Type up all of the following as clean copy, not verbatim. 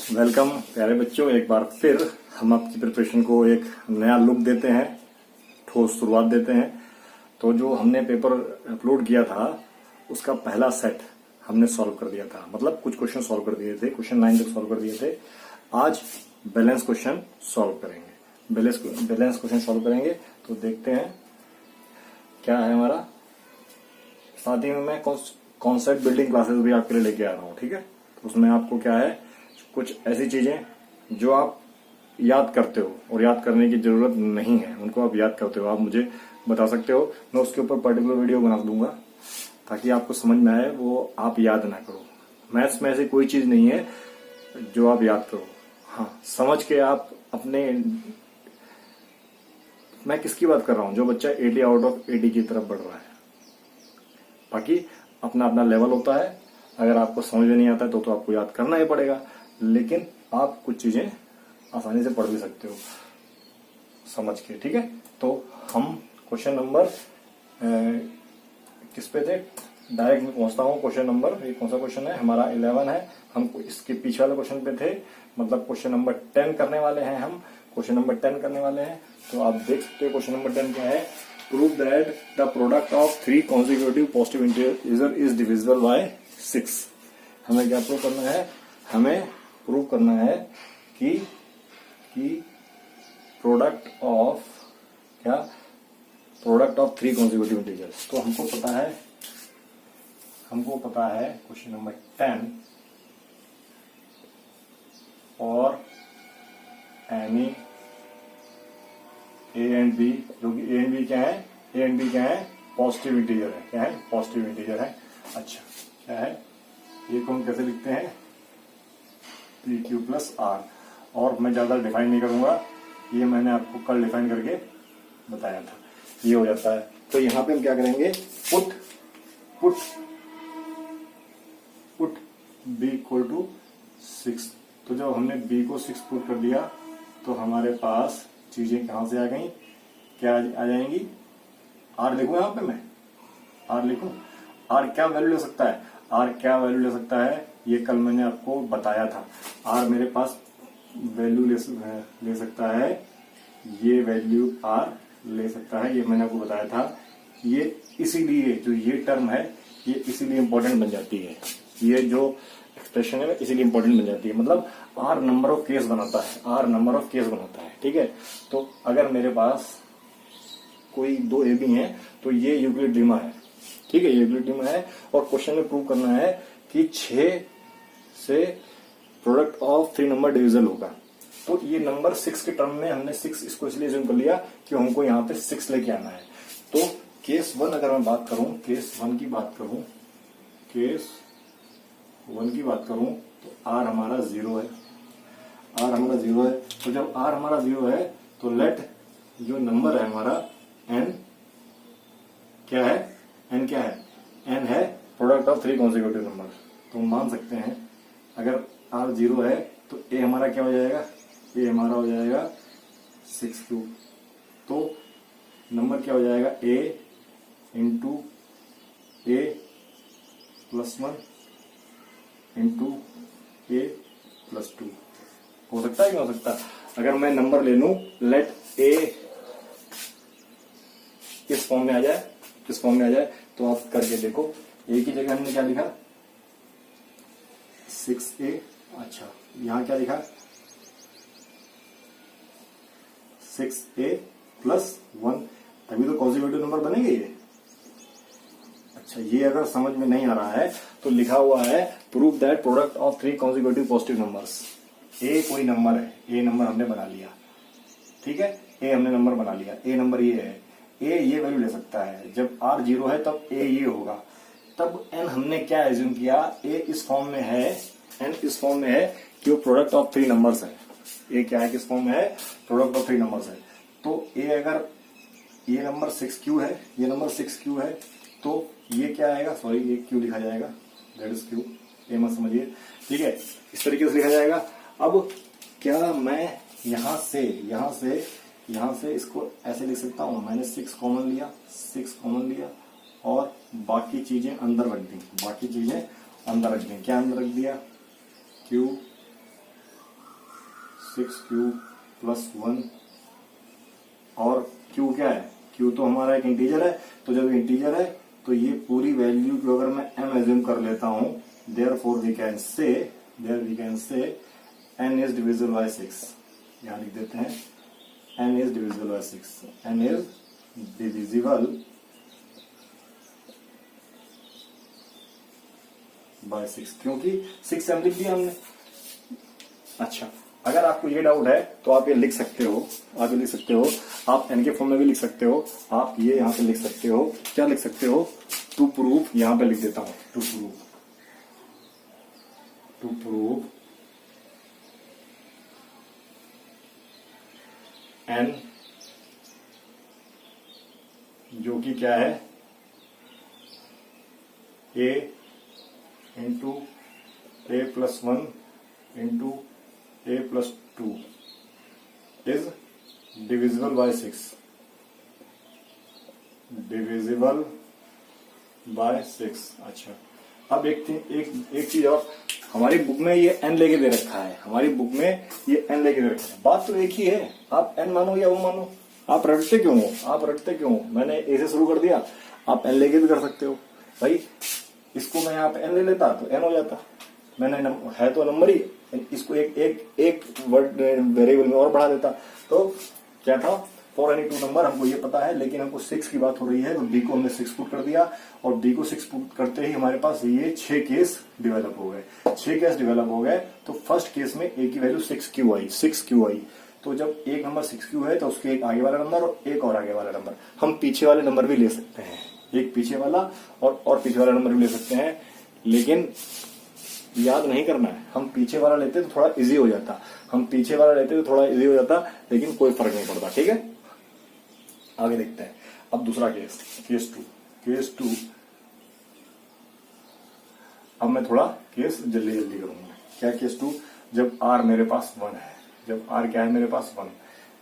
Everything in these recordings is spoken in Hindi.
वेलकम प्यारे बच्चों, एक बार फिर हम आपकी प्रिपरेशन को एक नया लुक देते हैं, ठोस शुरुआत देते हैं। तो जो हमने पेपर अपलोड किया था उसका पहला सेट हमने सॉल्व कर दिया था, मतलब कुछ क्वेश्चन सॉल्व कर दिए थे, क्वेश्चन 9 तक सॉल्व कर दिए थे। आज बैलेंस क्वेश्चन सॉल्व करेंगे, बैलेंस क्वेश्चन सॉल्व करेंगे। तो देखते हैं क्या है हमारा। साथ ही में मैं कॉन्सेप्ट बिल्डिंग क्लासेस भी आपके लिए लेके आ रहा हूँ, ठीक है। तो उसमें आपको क्या है, कुछ ऐसी चीजें जो आप याद करते हो और याद करने की जरूरत नहीं है, उनको आप याद करते हो, आप मुझे बता सकते हो। मैं उसके ऊपर पर्टिकुलर वीडियो बना दूंगा ताकि आपको समझ में आए, वो आप याद ना करो। मैथ्स में ऐसी कोई चीज नहीं है जो आप याद करो। हाँ, समझ के आप अपने, मैं किसकी बात कर रहा हूं, जो बच्चा 80 आउट ऑफ 80 की तरफ बढ़ रहा है। बाकी अपना अपना लेवल होता है, अगर आपको समझ में नहीं आता है तो आपको याद करना ही पड़ेगा, लेकिन आप कुछ चीजें आसानी से पढ़ भी सकते हो समझ के, ठीक है। तो हम क्वेश्चन नंबर किस पे थे, डायरेक्ट मैं पहुंचता हूँ। क्वेश्चन नंबर, ये कौन सा क्वेश्चन है हमारा, 11 है। हम इसके पीछे वाले क्वेश्चन पे थे, मतलब क्वेश्चन नंबर 10 करने वाले हैं हम, क्वेश्चन नंबर 10 करने वाले हैं। तो आप देख सकते हो क्वेश्चन नंबर 10 क्या है। Prove that the product of 3 consecutive positive integer is divisible by 6। हमें क्या प्रूव करना है, हमें प्रूव करना है कि प्रोडक्ट ऑफ क्या, प्रोडक्ट ऑफ 3 कॉन्जिक्यूटिव इंटीजर्स। तो हमको पता है क्वेश्चन नंबर 10 और एनी ए एंड बी, जो कि ए एंड बी क्या है, ए एंड बी क्या है, पॉजिटिव इंटीजर है। क्या है, पॉजिटिव इंटीजर है। अच्छा, क्या है ये, कौन कैसे लिखते हैं, पी क्यू प्लस आर। और मैं ज्यादा डिफाइन नहीं करूंगा, ये मैंने आपको कल डिफाइन करके बताया था, ये हो जाता है। तो यहां पे हम क्या करेंगे, पुट बी इक्वल टू 6। तो जब हमने बी को 6 पुट कर दिया तो हमारे पास चीजें कहां से आ गई, क्या आ जाएंगी, आर लिखूं, यहां पे मैं आर लिखूं। आर क्या वैल्यू ले सकता है, आर क्या वैल्यू ले सकता है, ये कल मैंने आपको बताया था। आर मेरे पास वैल्यू ले सकता है, ये वैल्यू आर ले सकता है, ये मैंने आपको बताया था। ये इसीलिए जो ये टर्म है ये इसीलिए इंपॉर्टेंट बन जाती है, ये जो एक्सप्रेशन है इसीलिए इंपॉर्टेंट बन जाती है, मतलब आर नंबर ऑफ केस बनाता है, आर नंबर ऑफ केस बनाता है, ठीक है। तो अगर मेरे पास कोई 2 ए बी है तो ये यूक्लिड लेमा है, ठीक है, यूक्लिड लेमा है। और क्वेश्चन में प्रूव करना है कि 6 से प्रोडक्ट ऑफ 3 नंबर डिविजन होगा। तो ये नंबर 6 के टर्म में हमने 6 इसको इसलिए यूज कर लिया कि हमको यहाँ पे 6 लेके आना है। तो केस 1 अगर मैं बात करूं, केस 1 की बात करूं तो आर हमारा 0 है, आर हमारा 0 है। तो जब आर हमारा 0 है तो लेट जो नंबर है हमारा एन क्या है, एन क्या है, एन है प्रोडक्ट ऑफ 3 कॉन्जिक्यूटिव नंबर। तो मान सकते हैं अगर आर 0 है तो ए हमारा क्या हो जाएगा, ए हमारा हो जाएगा 6 क्यूब। तो नंबर क्या हो जाएगा, ए इंटू ए प्लस 1 इंटू ए प्लस 2 हो सकता है, क्या हो सकता है। अगर मैं नंबर ले लू, लेट ए किस फॉर्म में आ जाए, तो आप करके देखो। ए की जगह हमने क्या लिखा, 6a। अच्छा, यहां क्या लिखा, 6a प्लस 1, तभी तो कॉन्जिक्यूटिव नंबर बनेंगे ये। अच्छा, ये अगर समझ में नहीं आ रहा है तो लिखा हुआ है prove that product of 3 consecutive positive numbers. ए कोई नंबर है, ए नंबर हमने बना लिया, ठीक है, ए हमने नंबर बना लिया, ए नंबर ये है, ए ये वैल्यू ले सकता है। जब आर 0 है तब ए ये होगा। तब एन हमने क्या एज्यूम किया, ए इस फॉर्म में है, एन इस फॉर्म में है कि वो प्रोडक्ट ऑफ 3 नंबर्स है। ए क्या है, किस फॉर्म में है, प्रोडक्ट ऑफ 3 नंबर्स है। तो ए अगर ये नंबर 6q है, ये नंबर 6q है, तो ये क्या आएगा, सॉरी ये क्यू लिखा जाएगा, दैट इज क्यू, ये मत समझिए, ठीक है, इस तरीके से लिखा जाएगा। अब क्या मैं यहां से इसको ऐसे लिख सकता हूं, मैंने 6 कॉमन लिया और बाकी चीजें अंदर रख दी, क्या अंदर रख दिया, क्यू 6q प्लस 1 और q क्या है, q तो हमारा एक इंटीजर है, तो जब इंटीजर है तो ये पूरी वैल्यू को अगर मैं m एज्यूम कर लेता हूं, therefore we can say n is divisible by 6। यहां लिख देते हैं n is divisible by 6, n is divisible by 6, क्योंकि 6 m लिख दिया हमने। अच्छा, अगर आपको ये डाउट है तो आप ये लिख सकते हो, आप n के फॉर्म में भी लिख सकते हो, आप ये यहां पे लिख सकते हो, क्या लिख सकते हो, टू प्रूफ, यहां पे लिख देता हूं, टू प्रूफ n जो कि क्या है, a into a plus 1 into a plus 2 is divisible by 6, divisible by 6। अच्छा, अब एक चीज और, हमारी बुक में ये n लेके दे रखा है, बात तो एक ही है, आप n मानो या वो मानो, आप रटते क्यों हो, मैंने a से शुरू कर दिया, आप n लेके भी कर सकते हो भाई। इसको मैं यहाँ पे n ले लेता तो n हो जाता, मैंने है तो नंबर ही, इसको एक वर्ड वेरिएबल में और बढ़ा देता, तो क्या था, फॉर एनी 2 नंबर, हमको ये पता है, लेकिन हमको 6 की बात हो रही है, तो d को हमने 6 पुट कर दिया, और d को 6 पुट करते ही हमारे पास ये 6 केस डेवलप हो गए। तो फर्स्ट केस में a की वैल्यू 6q आई, तो जब एक नंबर 6q है तो उसके एक आगे वाला नंबर और एक और आगे वाला नंबर, हम पीछे वाले नंबर भी ले सकते हैं, एक पीछे वाला और पीछे वाला नंबर भी ले सकते हैं, लेकिन याद नहीं करना है, हम पीछे वाला लेते तो थोड़ा इजी हो जाता, लेकिन कोई फर्क नहीं पड़ता। ठीक है, आगे देखते हैं। अब दूसरा केस टू, अब मैं थोड़ा केस जल्दी करूंगा। क्या केस 2, जब r मेरे पास 1 है, जब r क्या है मेरे पास 1,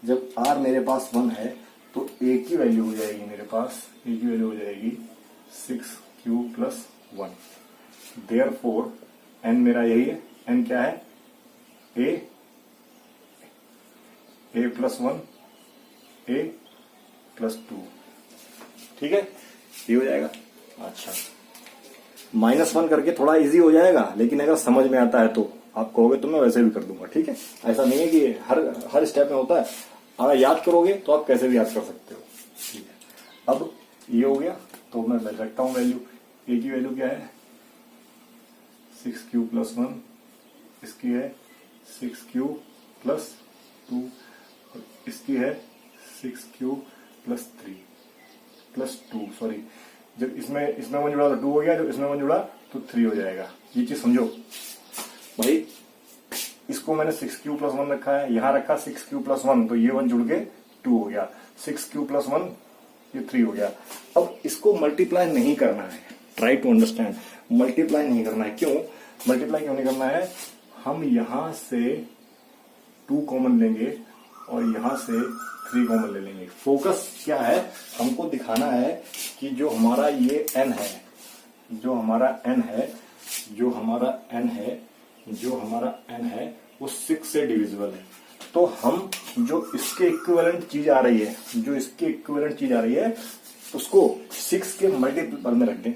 जब r मेरे पास 1 है तो a की वैल्यू हो जाएगी मेरे पास, 6q प्लस 1, देयरफॉर n मेरा यही है, n क्या है, a प्लस 1, a प्लस 2। ठीक है, ये हो जाएगा। अच्छा, -1 करके थोड़ा इजी हो जाएगा, लेकिन अगर समझ में आता है तो आप कहोगे तो मैं वैसे भी कर दूंगा। ठीक है, ऐसा नहीं है कि हर स्टेप में होता है, अगर याद करोगे तो आप कैसे भी याद कर सकते हो। ठीक है, अब ये हो गया, तो मैं रखता हूं वैल्यू, a की वैल्यू क्या है, 6q प्लस 1, इसकी है 6q प्लस 2, इसकी है 6q प्लस 2, सॉरी, जब इसमें 1 जुड़ा तो 2 हो गया, जब इसमें 1 जुड़ा तो 3 हो जाएगा। ये चीज समझो भाई, इसको मैंने 6q प्लस 1 रखा है, यहां रखा 6q प्लस 1, तो ये 1 जुड़ के 2 हो गया, 6q प्लस 1 ये 3 हो गया। अब इसको मल्टीप्लाई नहीं करना है, ट्राई टू अंडरस्टैंड, मल्टीप्लाई नहीं करना है। क्यों नहीं करना है, हम यहां से 2 कॉमन लेंगे और यहां से 3 कॉमन ले लेंगे। फोकस क्या है, हमको दिखाना है कि जो हमारा ये n है, जो हमारा n है वो 6 से डिविजिबल है। तो हम जो इसके इक्विवेलेंट चीज आ रही है, उसको 6 के मल्टीपल में रख दें।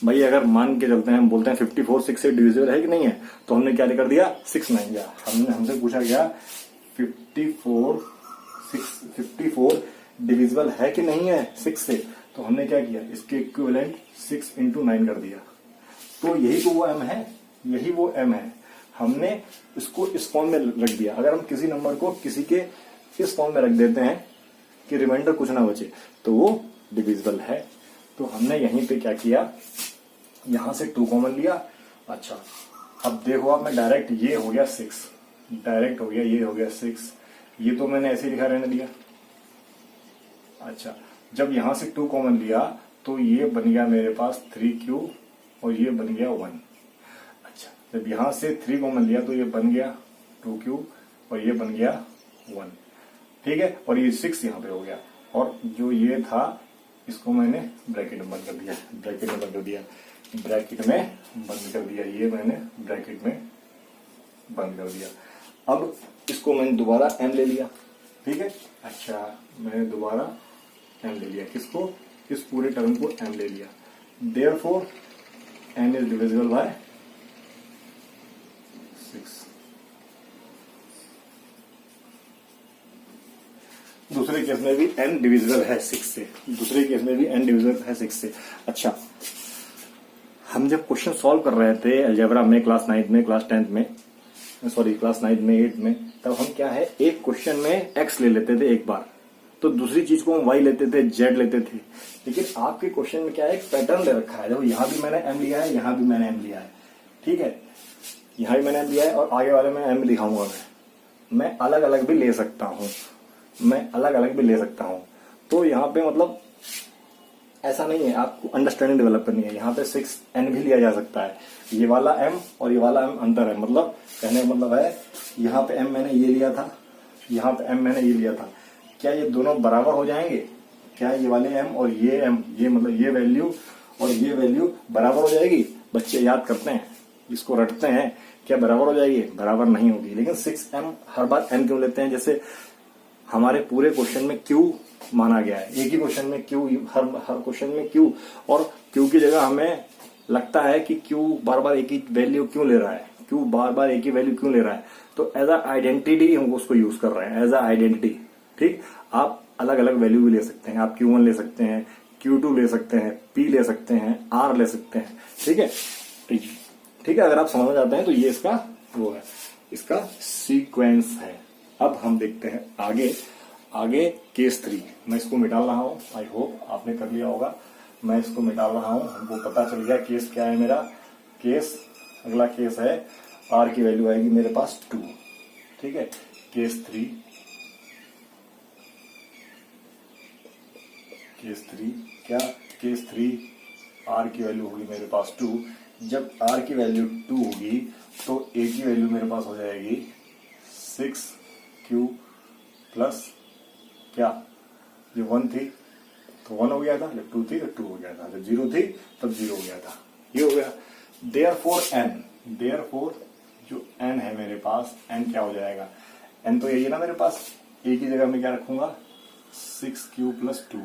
भाई अगर मान के चलते हैं, हम बोलते हैं 54 6 से डिविजिबल है कि नहीं है, तो हमने क्या कर दिया, 6 नहीं गया, हमसे पूछा गया 54 डिविजिबल है कि नहीं है 6 से, तो हमने क्या किया, इसके इक्विवेलेंट 6 into 9 कर दिया। तो यही तो वो m है, हमने इसको इस फॉर्म में रख दिया। अगर हम किसी नंबर को किसी के इस फॉर्म में रख देते हैं कि रिमाइंडर कुछ ना बचे, तो वो डिविजिबल है। तो हमने यहीं पे क्या किया, यहां से 2 कॉमन लिया। अच्छा, अब देखो आप, मैं डायरेक्ट ये हो गया 6, डायरेक्ट हो गया, ये हो गया 6, ये तो मैंने ऐसे ही लिखा रहने दिया। अच्छा, जब यहां से 2 कॉमन लिया तो ये बन गया मेरे पास 3q और ये बन गया 1। अच्छा, जब यहां से 3 कॉमन लिया तो ये बन गया 2q और ये बन गया 1। ठीक है, और ये 6 यहां पे हो गया, और जो ये था इसको मैंने ब्रैकेट में बंद कर दिया, ये मैंने ब्रैकेट में बंद कर दिया। अब इसको मैंने दोबारा m ले लिया, ठीक है। अच्छा, मैंने दोबारा m ले लिया, किसको, इस पूरे टर्म को m ले लिया। Therefore n is divisible by 6। दूसरे केस में भी n डिविजिबल है 6 से, दूसरे केस में भी n डिविजिबल है 6 से। अच्छा, हम जब क्वेश्चन सॉल्व कर रहे थे अलजेब्रा में क्लास 9 में, क्लास 10 में, सॉरी क्लास 9 में 8 में, तब हम क्या है, एक क्वेश्चन में x ले लेते थे एक बार, तो दूसरी चीज को हम y लेते थे, z लेते थे। लेकिन आपके क्वेश्चन में क्या है, एक पैटर्न दे रखा है। देखो यहां भी मैंने m लिया है, यहां भी मैंने m लिया है, ठीक है, यहां भी मैंने m लिया है और आगे वाले में m लिखाऊंगा मैं अलग अलग भी ले सकता हूं, मैं अलग अलग भी ले सकता हूं। तो यहाँ पे मतलब ऐसा नहीं है, आपको अंडरस्टैंडिंग डेवलप करनी है। यहाँ पे 6n भी लिया जा सकता है, ये वाला m और ये वाला m अंतर है, मतलब कहने का मतलब है यहाँ पे m मैंने ये लिया था, यहाँ पे m मैंने ये लिया था, क्या ये दोनों बराबर हो जाएंगे? क्या ये वाले m और ये m, ये मतलब ये वैल्यू और ये वैल्यू बराबर हो जाएगी? बच्चे याद करते हैं, इसको रटते हैं, क्या बराबर हो जाएगी? बराबर नहीं होगी। लेकिन 6m हर बार n क्यों लेते हैं? जैसे हमारे पूरे क्वेश्चन में q माना गया है, एक ही क्वेश्चन में q, हर क्वेश्चन में q, और q की जगह हमें लगता है कि q बार बार एक ही वैल्यू क्यों ले रहा है, q बार बार एक ही वैल्यू क्यों ले रहा है, तो एज अ आइडेंटिटी हम उसको यूज कर रहे हैं, एज अ आइडेंटिटी। ठीक, आप अलग अलग वैल्यू भी ले सकते हैं, आप q1 ले सकते हैं, q2 ले सकते हैं, p ले सकते हैं, r ले सकते हैं, ठीक है, ठीक है। अगर आप समझ जाते हैं तो ये इसका वो है, इसका सीक्वेंस है। अब हम देखते हैं आगे, आगे केस 3, मैं इसको मिटा रहा हूं, आई होप आपने कर लिया होगा, मैं इसको मिटा रहा हूं, हमको पता चल गया केस क्या है मेरा। केस, अगला केस है r की वैल्यू आएगी मेरे पास 2, ठीक है। केस 3, केस 3 क्या, केस 3 r की वैल्यू होगी मेरे पास 2। जब r की वैल्यू 2 होगी तो a की वैल्यू मेरे पास हो जाएगी 6q प्लस क्या, ये 1 थी तो 1 हो गया था, जब 2 थी तो 2 हो गया था, जब 0 थी तब 0 हो गया था, ये हो गया। देयरफॉर n, देयरफॉर जो n है मेरे पास, n क्या हो जाएगा, n तो यही है ना मेरे पास, a की जगह मैं क्या रखूंगा, 6q प्लस 2,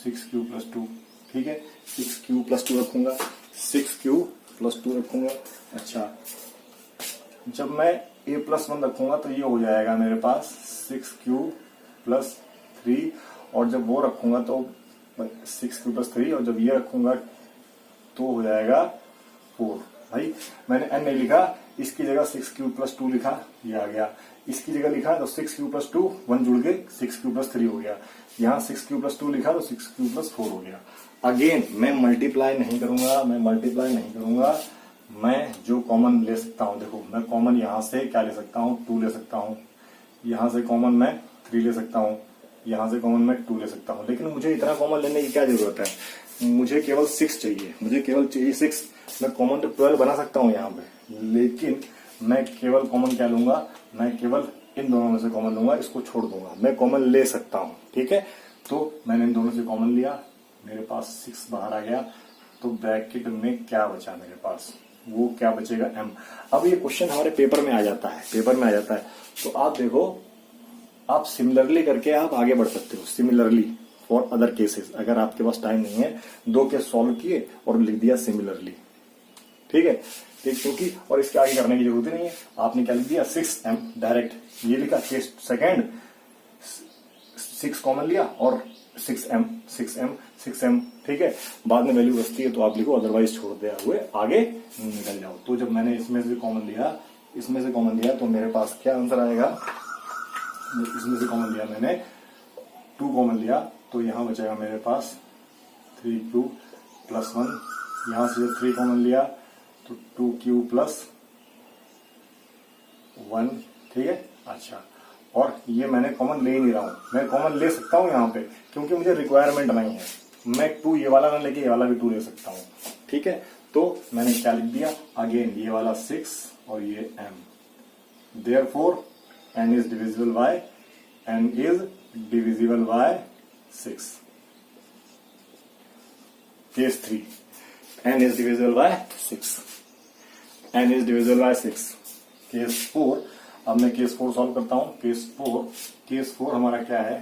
6q प्लस 2, ठीक है, 6q प्लस 2 रखूंगा, 6q प्लस 2 रखूंगा। अच्छा, जब मैं a प्लस 1 रखूंगा तो ये हो जाएगा मेरे पास 6q प्लस 3, और जब वो रखूंगा तो 6q प्लस 3, और जब ये रखूंगा तो हो जाएगा 4। भाई मैंने n नहीं लिखा, इसकी जगह 6q प्लस 2 लिखा, ये आ गया, इसकी जगह लिखा तो 6q प्लस 2, 1 जुड़ के 6q प्लस 3 हो गया, यहाँ 6q प्लस 2 लिखा तो 6q प्लस 4 हो गया। अगेन मैं मल्टीप्लाई नहीं करूंगा, मैं मल्टीप्लाई नहीं करूंगा, मैं जो कॉमन ले सकता हूं, देखो मैं कॉमन यहां से क्या ले सकता हूं, 2 ले सकता हूं, यहां से कॉमन मैं 3 ले सकता हूं, यहां से कॉमन मैं 2 ले सकता हूं। लेकिन मुझे इतना कॉमन लेने की क्या जरूरत है, मुझे केवल 6 चाहिए, मुझे केवल चाहिए 6। मैं कॉमन तो 12 बना सकता हूं यहाँ पे, लेकिन मैं केवल कॉमन क्या लूंगा, मैं केवल इन दोनों में से कॉमन लूंगा, इसको छोड़ दूंगा, मैं कॉमन ले सकता हूं, ठीक है। तो मैंने इन दोनों से कॉमन लिया, मेरे पास 6 बाहर आ गया, तो ब्रैकेट में क्या बचा मेरे पास, वो क्या बचेगा, m। अब ये क्वेश्चन हमारे पेपर में आ जाता है, पेपर में आ जाता है, तो आप देखो, आप सिमिलरली करके आप आगे बढ़ सकते हो, सिमिलरली फॉर अदर केसेस। अगर आपके पास टाइम नहीं है, 2 केस सॉल्व किए और लिख दिया सिमिलरली, ठीक है, ठीक, क्योंकि और इसके आगे करने की जरूरत नहीं है, आपने क्या लिख दिया 6m डायरेक्ट, ये लिखा केस सेकेंड, 6 कॉमन लिया और 6m, ठीक है, बाद में वैल्यू बचती है तो आप लिखो, अदरवाइज छोड़ दिया हुए आगे निकल जाओ। तो जब मैंने इसमें से कॉमन लिया, इसमें से कॉमन लिया, तो मेरे पास क्या आंसर आएगा, इसमें से कॉमन लिया मैंने, 2 कॉमन लिया, तो यहां बचेगा मेरे पास 3q प्लस 1, यहां से जब 3 कॉमन लिया तो 2q प्लस 1, ठीक है। अच्छा, और ये मैंने कॉमन ले ही नहीं रहा हूं, मैं कॉमन ले सकता हूं यहाँ पे, क्योंकि मुझे रिक्वायरमेंट नहीं है, मैं 2 ये वाला ना लेके ये वाला भी 2 ले सकता हूं, ठीक है। तो मैंने क्या लिख दिया, अगेन ये वाला 6 और ये m, therefore n is divisible bye, n is divisible by 6। Case 3, n is divisible by 6, n is divisible by 6। Case 4, अब मैं केस 4 सॉल्व करता हूं। केस 4 हमारा क्या है,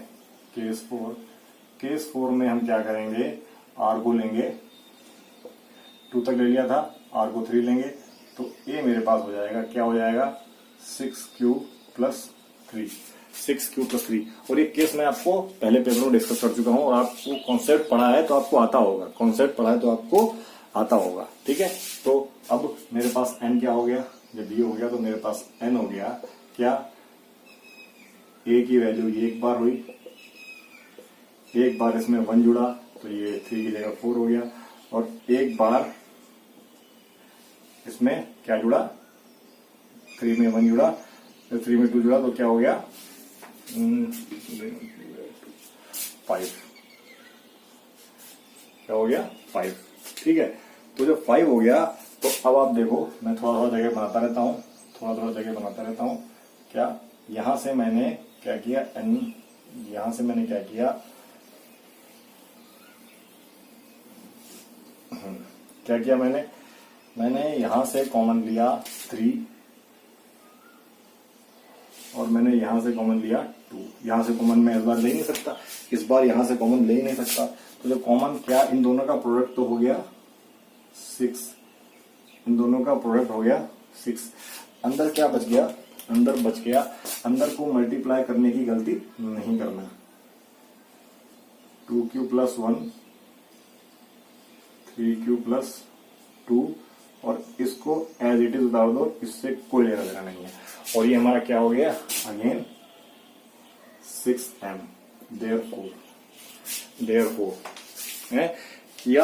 केस 4 में हम क्या करेंगे, आर को लेंगे, 2 तक ले लिया था, आर को 3 लेंगे, तो ए मेरे पास हो जाएगा, क्या हो जाएगा, 6 प्लस 3। और ये केस मैं आपको पहले पेपर में डिस्कस कर चुका हूं और आपको कॉन्सेप्ट पढ़ा है तो आपको आता होगा, ठीक है। तो अब मेरे पास n क्या हो गया, जब ये हो गया तो मेरे पास n हो गया, क्या, a की वैल्यू ये एक बार हुई, एक बार इसमें 1 जुड़ा तो ये 3 की जगह 4 हो गया, और एक बार इसमें क्या जुड़ा, 3 में 1 जुड़ा, तो 3 में 2 जुड़ा तो क्या हो गया, 5, क्या हो गया, 5, ठीक है। तो जब 5 हो गया तो अब आप देखो, मैं थोड़ा जगह बनाता रहता हूं, क्या, यहां से मैंने क्या किया, यहां से मैंने क्या किया, मैंने यहां से कॉमन लिया 3 और मैंने यहां से कॉमन लिया 2। यहां से कॉमन मैं इस बार ले ही नहीं सकता, यहां से कॉमन ले ही नहीं सकता, तो जो कॉमन क्या, इन दोनों का प्रोडक्ट तो हो गया 6, अंदर क्या बच गया, अंदर को मल्टीप्लाई करने की गलती नहीं करना, 2q प्लस 1, 3q प्लस 2, और इसको एज इट इज उतार दो, इससे कोई लेना देना नहीं है। और ये हमारा क्या हो गया, अगेन 6m, देयरफॉर है, या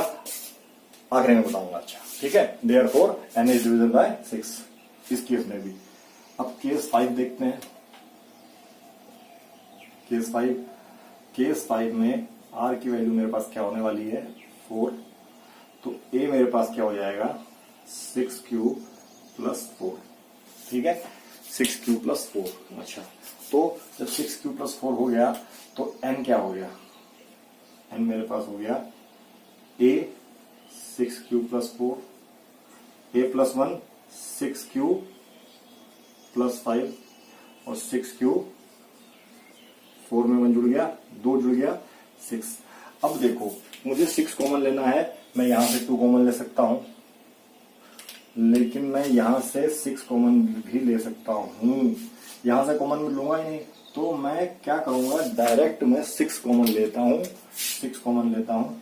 आखिरी में बताऊंगा, अच्छा ठीक है। Therefore n is divisible by 6 इस केस में भी। अब केस 5 देखते हैं, केस 5 में r की वैल्यू मेरे पास क्या होने वाली है, 4, तो a मेरे पास क्या हो जाएगा, 6q प्लस 4, ठीक है, 6q प्लस 4। अच्छा, तो जब 6q प्लस 4 हो गया तो n क्या हो गया, n मेरे पास हो गया a 6q plus 4, a plus 1 6q plus 5, और 6q 4 में 1 जुड़ गया, 2 जुड़ गया 6। अब देखो, मुझे 6 कॉमन लेना है, मैं यहां से 2 कॉमन ले सकता हूं, लेकिन मैं यहां से 6 कॉमन भी ले सकता हूं, यहां से कॉमन में लूंगा ही नहीं, तो मैं क्या करूंगा, डायरेक्ट मैं 6 कॉमन लेता हूं,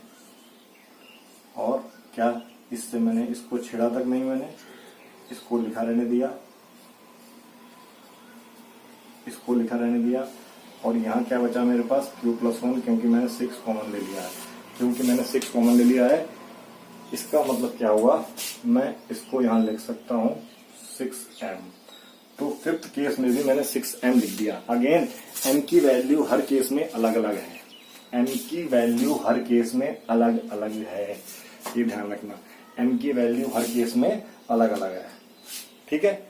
और क्या, इससे मैंने इसको छेड़ा तक नहीं, मैंने इसको लिखा रहने दिया, और यहाँ क्या बचा मेरे पास, q प्लस 1, क्योंकि मैंने 6 कॉमन ले लिया है, इसका मतलब क्या हुआ, मैं इसको यहाँ लिख सकता हूँ 6m। तो फिफ्थ केस में भी मैंने 6m लिख दिया। अगेन m की वैल्यू हर केस में अलग अलग है, ये ध्यान रखना, m की वैल्यू हर केस में अलग अलग है, ठीक है।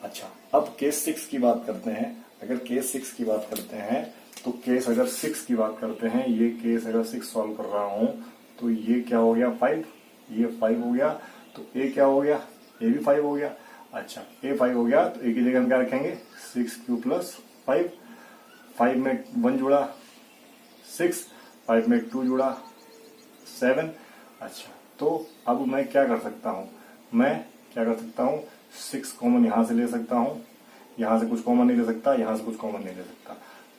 अच्छा, अब केस 6 की बात करते हैं। अगर केस 6 की बात करते हैं तो केस अगर 6 की बात करते हैं, ये केस अगर 6 सॉल्व कर रहा हूं तो ये क्या हो गया, 5, ये 5 हो गया, तो a क्या हो गया, a भी 5 हो गया। अच्छा, a 5 हो गया तो a की जगह हम क्या रखेंगे, 6q प्लस 5, 5 में 1 जुड़ा 6, 5 में 2 जुड़ा 7। अच्छा, तो अब मैं क्या कर सकता हूं, 6 कॉमन यहां से ले सकता हूं, यहां से कुछ कॉमन नहीं ले सकता, यहां से कुछ कॉमन नहीं ले सकता।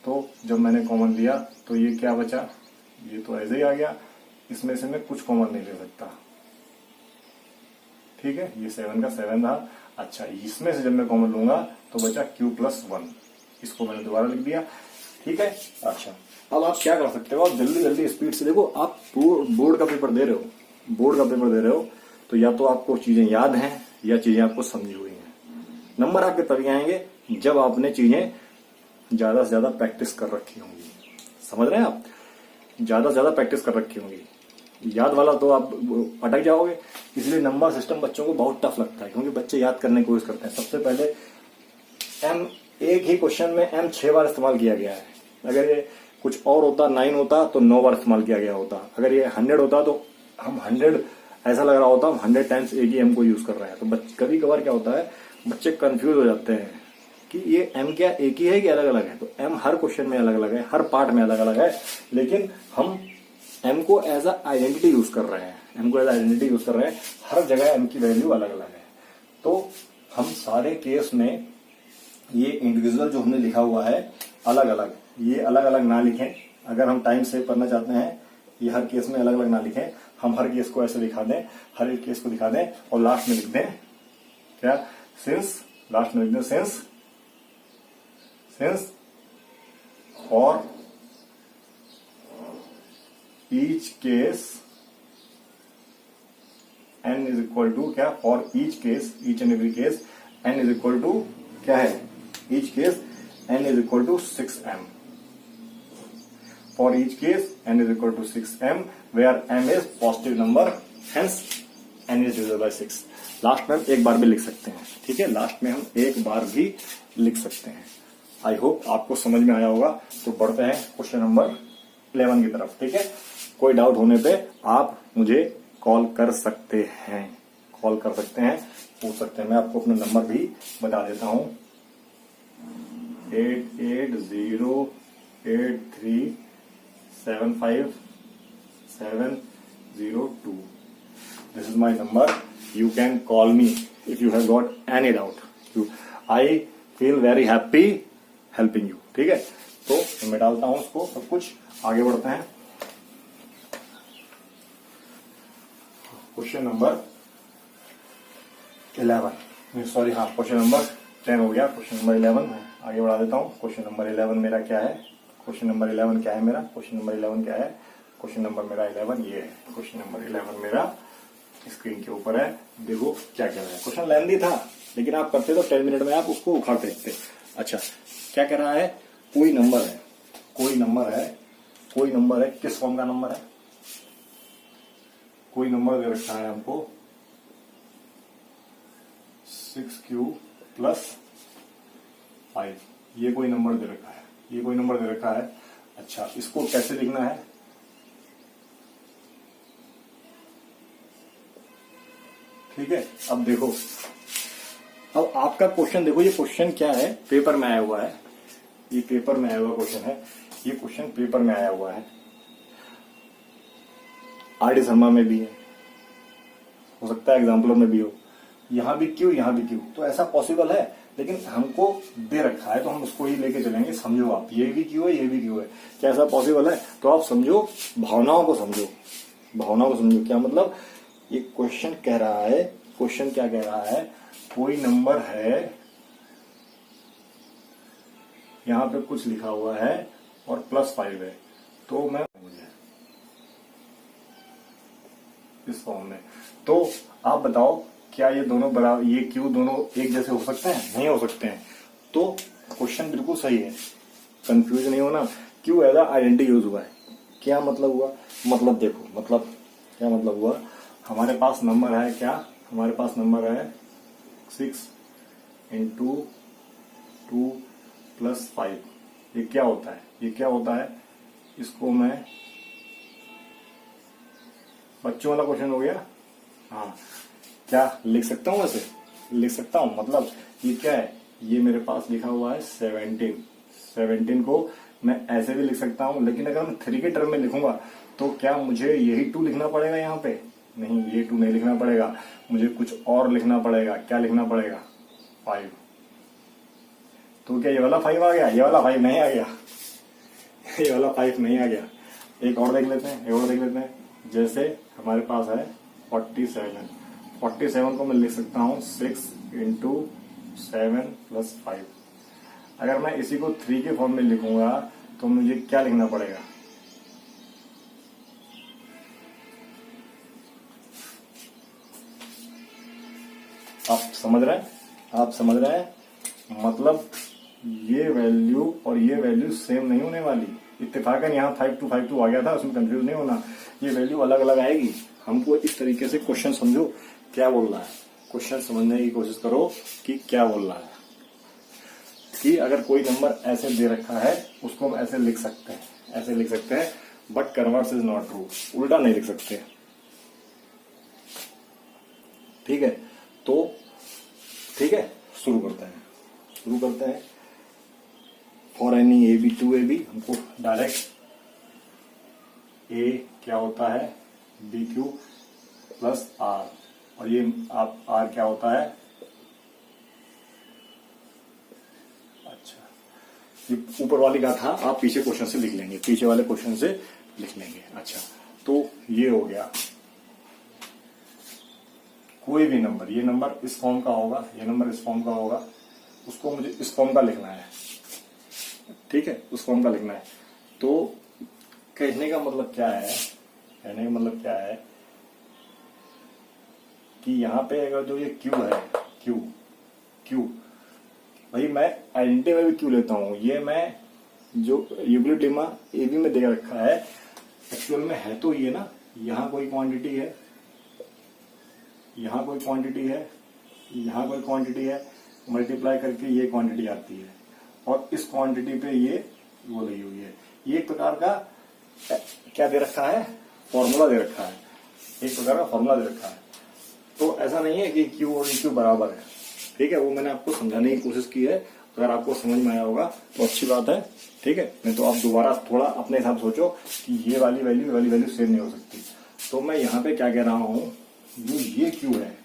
तो जब मैंने कॉमन लिया तो ये क्या बचा, ये तो ऐसे ही आ गया, इसमें से मैं कुछ कॉमन नहीं ले सकता, ठीक है, ये 7 का 7 रहा। अच्छा, इसमें से जब मैं कॉमन लूंगा तो बचा q प्लस 1, इसको मैंने दोबारा लिख दिया, ठीक है। अच्छा, अब आप क्या कर सकते हो, आप जल्दी जल्दी स्पीड से देखो, आप बोर्ड का पेपर दे रहे हो, तो या तो आपको चीजें याद हैं या चीजें आपको समझी हुई हैं। नंबर आपके तभी आएंगे जब आपने चीजें ज्यादा से ज्यादा प्रैक्टिस कर रखी होंगी, समझ रहे हैं आप, ज्यादा से ज्यादा प्रैक्टिस कर रखी होंगी। याद वाला तो आप अटक जाओगे, इसलिए नंबर सिस्टम बच्चों को बहुत टफ लगता है, क्योंकि बच्चे याद करने की कोशिश करते हैं। सबसे पहले m, एक ही क्वेश्चन में m 6 बार इस्तेमाल किया गया है। अगर ये कुछ और होता, 9 होता तो 9 बार इस्तेमाल किया गया होता। अगर ये 100 होता तो हम 100 ऐसा लग रहा होता हम 100 टाइम्स एक ही m को यूज कर रहे हैं। तो कभी कभार क्या होता है, बच्चे कंफ्यूज हो जाते हैं कि ये m क्या एक ही है कि अलग अलग है, तो m हर क्वेश्चन में अलग अलग है, हर पार्ट में अलग अलग है, लेकिन हम m को एज अ आइडेंटिटी यूज कर रहे हैं, m को एज आइडेंटिटी यूज कर रहे हैं, हर जगह m की वैल्यू अलग अलग है। तो हम सारे केस में ये इंडिविजुअल जो हमने लिखा हुआ है अलग अलग, ये अलग अलग ना लिखें। अगर हम टाइम सेव करना चाहते हैं, ये हर केस में अलग अलग ना लिखें, हम हर केस को ऐसे दिखा दें, हर एक केस को दिखा दें और लास्ट में लिख दें क्या, सिंस, लास्ट में लिख दें since for each case n is equal to क्या, for each case, each and every case n is equal to क्या है, each case n is equal to 6m, for each case n is equal to 6m where m is positive number, hence n is divisible by 6। Last में हम एक बार भी लिख सकते हैं, ठीक है, लास्ट में हम एक बार भी लिख सकते हैं। आई होप आपको समझ में आया होगा। तो बढ़ते हैं क्वेश्चन नंबर 11 की तरफ, ठीक है। कोई डाउट होने पे आप मुझे कॉल कर सकते हैं, पूछ सकते हैं। मैं आपको अपना नंबर भी बता देता हूं, 8808375702। This is my number. You can call me if you have got any doubt. I feel very happy helping you. ठीक है, तो मैं डालता हूं उसको सब कुछ, आगे बढ़ते हैं। क्वेश्चन नंबर 11, सॉरी हाँ, क्वेश्चन नंबर 10 हो गया, क्वेश्चन नंबर 11 आगे बढ़ा देता हूँ। क्वेश्चन नंबर 11 मेरा क्या है, क्वेश्चन नंबर 11 क्या है मेरा, क्वेश्चन नंबर 11 क्या है, क्वेश्चन नंबर मेरा 11 ये है। क्वेश्चन नंबर 11 मेरा स्क्रीन के ऊपर है, देखो क्या कह रहा है। क्वेश्चन लेंथी था, लेकिन आप करते तो 10 मिनट में आप उसको उखाड़ फेंकते। अच्छा, क्या कह रहा है, कोई नंबर है, किस फॉर्म का नंबर है, कोई नंबर दे रखा है हमको 6q + 5, ये कोई नंबर दे रखा है, अच्छा, इसको कैसे लिखना है, ठीक है। अब देखो, अब आपका क्वेश्चन देखो, ये क्वेश्चन क्या है, पेपर में आया हुआ है, ये पेपर में आया हुआ क्वेश्चन है, ये क्वेश्चन पेपर में आया हुआ है, आर.डी. शर्मा में भी है, हो सकता है एग्जाम्पलर में भी हो, यहां भी क्यों, तो ऐसा पॉसिबल है, लेकिन हमको दे रखा है तो हम उसको ही लेके चलेंगे। समझो आप, ये भी क्यों है, क्या ऐसा पॉसिबल है, तो आप समझो, भावनाओं को समझो। क्या मतलब, ये क्वेश्चन कह रहा है, क्वेश्चन क्या कह रहा है, कोई नंबर है, यहां पे कुछ लिखा हुआ है और +5 है, तो मैं मुझे इस फॉर्म में, तो आप बताओ क्या ये दोनों बराबर, ये क्यू दोनों एक जैसे हो सकते हैं, नहीं हो सकते हैं। तो क्वेश्चन बिल्कुल सही है, कंफ्यूज नहीं होना। क्यू एज आइडेंटिटी यूज हुआ है, क्या मतलब हुआ, मतलब देखो, मतलब क्या मतलब हुआ, हमारे पास नंबर है क्या, हमारे पास नंबर है 6 × 2 + 5, ये क्या होता है, इसको मैं, बच्चों वाला क्वेश्चन हो गया, हाँ, क्या लिख सकता हूं, वैसे लिख सकता हूं, मतलब ये क्या है, ये मेरे पास लिखा हुआ है 17 को मैं ऐसे भी लिख सकता हूं, लेकिन अगर मैं 3 के टर्म में लिखूंगा तो क्या मुझे यही 2 लिखना पड़ेगा यहाँ पे, नहीं, ये 2 नहीं लिखना पड़ेगा, मुझे कुछ और लिखना पड़ेगा। क्या लिखना पड़ेगा, 5। तो क्या ये वाला 5 आ गया, ये वाला 5 नहीं आ गया, ये वाला 5 नहीं आ गया। एक और देख लेते हैं, जैसे हमारे पास है 47 को मैं लिख सकता हूं 6 × 7 + 5। अगर मैं इसी को 3 के फॉर्म में लिखूंगा तो मुझे क्या लिखना पड़ेगा, आप समझ रहे हैं, मतलब ये वैल्यू और ये वैल्यू सेम नहीं होने वाली। इत्तेफाकन यहाँ 5252 आ गया था, उसमें कंफ्यूज नहीं होना, ये वैल्यू अलग अलग आएगी। हमको इस तरीके से क्वेश्चन समझो क्या बोल रहा है, क्वेश्चन समझने की कोशिश करो कि क्या बोल रहा है, कि अगर कोई नंबर ऐसे दे रखा है उसको हम ऐसे लिख सकते हैं, but converse is not true, उल्टा नहीं लिख सकते, ठीक है। तो ठीक है, शुरू करते हैं। शुरू करते हैं। For any A B to A B, हमको डायरेक्ट ए क्या होता है बी क्यू प्लस आर, और ये आप आर क्या होता है, अच्छा ये ऊपर वाली का था, आप पीछे क्वेश्चन से लिख लेंगे, पीछे वाले क्वेश्चन से लिख लेंगे। अच्छा तो ये हो गया, कोई भी नंबर, ये नंबर इस फॉर्म का होगा, ये नंबर इस फॉर्म का होगा, उसको मुझे इस फॉर्म का लिखना है, ठीक है, उस फॉर्म का लिखना है। तो कहने का मतलब क्या है, कहने का मतलब क्या है कि यहाँ पे अगर जो ये क्यू है, क्यू क्यू भाई मैं आइडेंटिटी में भी क्यू लेता हूँ, ये मैं जो यूक्लिड लेमा ए बी में दे रखा है, एक्चुअल में है तो ये ना, यहाँ कोई क्वांटिटी है, यहाँ कोई क्वांटिटी है, यहाँ कोई क्वांटिटी है, मल्टीप्लाई करके ये क्वांटिटी आती है, और इस क्वांटिटी पे ये वो लगी हुई है। ये एक प्रकार का क्या दे रखा है, फॉर्मूला दे रखा है, एक प्रकार का फॉर्मूला दे रखा है। तो ऐसा नहीं है कि क्यू और क्यू बराबर है, ठीक है, वो मैंने आपको समझाने की कोशिश की है। अगर आपको समझ में आया होगा तो अच्छी बात है, ठीक है, नहीं तो आप दोबारा थोड़ा अपने हिसाब से सोचो कि ये वाली वैल्यू सेम नहीं हो सकती। तो मैं यहाँ पे क्या कह रहा हूं, जो ये क्यू है,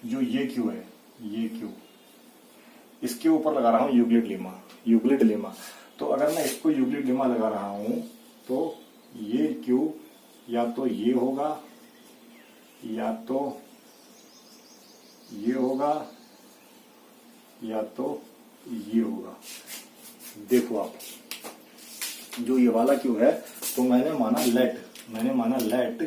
जो ये क्यू है, ये क्यू, इसके ऊपर लगा रहा हूं यूक्लिड लेमा। तो अगर मैं इसको यूक्लिड लेमा लगा रहा हूं तो ये क्यू या तो ये होगा, या तो ये होगा, या तो ये होगा। देखो आप, जो ये वाला क्यू है, तो मैंने माना लेट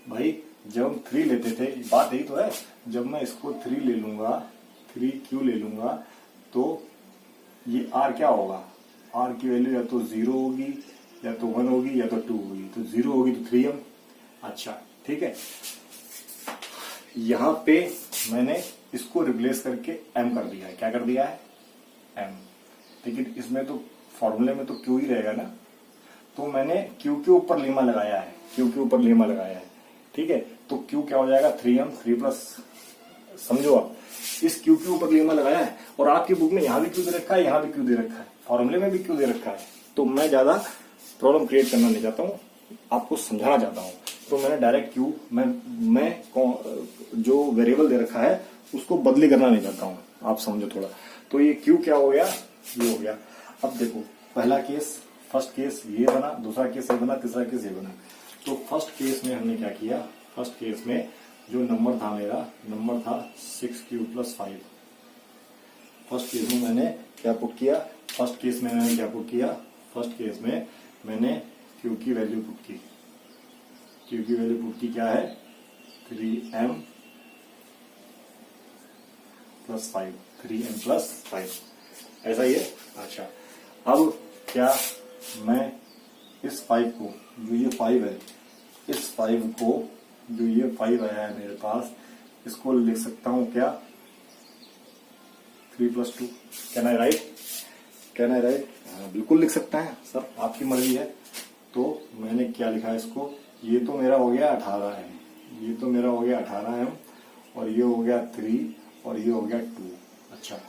भाई, जब हम 3 लेते थे, बात यही तो है, जब मैं इसको 3 ले लूंगा, 3Q ले लूंगा, तो ये R क्या होगा, R की वैल्यू या तो 0 होगी, या तो 1 होगी, या तो 2 होगी। तो 0 होगी तो 3M। अच्छा ठीक है, यहां पे मैंने इसको रिप्लेस करके M कर दिया है। क्या कर दिया है, M। लेकिन इसमें तो फॉर्मूले में तो Q ही रहेगा ना, तो मैंने Q के ऊपर लेमा लगाया है, Q के ऊपर लेमा लगाया है, ठीक है। तो Q क्या हो जाएगा, 3M, 3 प्लस, समझो आप, इस Q के ऊपर लेमा लगाया है, और आपकी बुक में यहां भी Q दे रखा है, यहां भी Q दे रखा है, फॉर्मूले में भी Q दे रखा है। तो मैं ज्यादा प्रॉब्लम क्रिएट करना नहीं चाहता हूँ, आपको समझाना चाहता हूँ। तो मैंने डायरेक्ट Q, मैं जो वेरिएबल दे रखा है उसको बदली करना नहीं चाहता हूँ, आप समझो थोड़ा। तो ये Q क्या हो गया, ये हो गया। अब देखो, पहला केस, फर्स्ट केस ये बना, दूसरा केस ये बना, तीसरा केस ये बना। तो फर्स्ट केस में हमने क्या किया, फर्स्ट केस में जो नंबर था, मेरा नंबर था 6Q + 5। फर्स्ट केस में मैंने क्या पुट किया, फर्स्ट केस में मैंने क्या पुट किया, फर्स्ट केस में मैंने Q की वैल्यू पुट की। Q की वैल्यू पुट की क्या है, 3M + 5, 3M + 5, ऐसा ही है। अच्छा, अब क्या मैं इस 5 को, जो ये 5 है, इस 5 को, जो ये 5 आया है मेरे पास, इसको लिख सकता हूं क्या, 3 + 2। Can I right, can I right, बिल्कुल लिख सकता है सर, आपकी मर्जी है। तो मैंने क्या लिखा है इसको, ये तो मेरा हो गया 18 है, ये तो मेरा हो गया 18 है, और ये हो गया 3, और ये हो गया 2। अच्छा,